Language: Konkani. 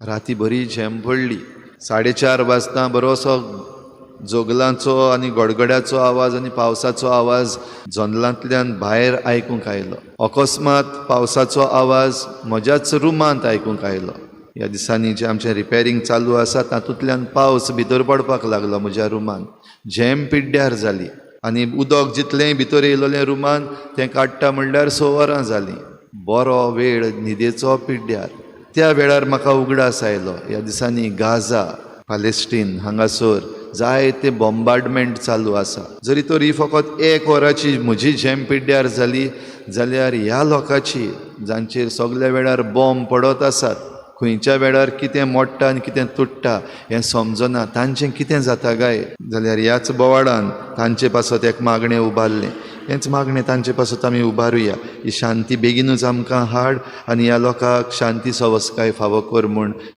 राती बरी झेम पडली. 4:30 वाजता बरोसो जोगलांचो आनी गडगड्याचो आवाज आनी पावसाचो आवाज जनेलांतल्यान भायर आयकूंक आयलो. अकस्मात पावसाचो आवाज म्हज्याच रुमांत आयकूंक आयलो. ह्या दिसांनी जे आमचें रिपेरींग चालू आसा तातूंतल्यान पावस भितर पडपाक लागलो म्हज्या रुमान. झेम पिड्ड्यार जाली आनी उदक जितलेंय भितर येयलोलें रुमान तें काडटा म्हणल्यार 6 वरां जालीं. बरो वेळ न्हिदेचो पिड्ड्यार. त्या वेळार म्हाका उगडास आयलो. ह्या दिसांनी गाझा, पॅलेस्टीन हांगासर जायते बॉम्बार्डमेंट चालू आसा. जरी तरी फकत 1 वराची म्हजी झेम पिड्ड्यार जाली जाल्यार ह्या लोकांची, जांचेर सगल्या वेळार बॉम्ब पडत आसात, खंयच्या वेळार कितें मोडटा आनी कितें तुट्टा हें समजना, तांचें कितें जाता काय जाल्यार ह्याच बोवाळान तांचे पासत एक मागणें उबारलें. हेंच मागणें तांचे पासत आमी उबारुया. ही शांती बेगीनूच आमकां हाड आनी ह्या लोकांक शांती सवस्काय फावो कर म्हूण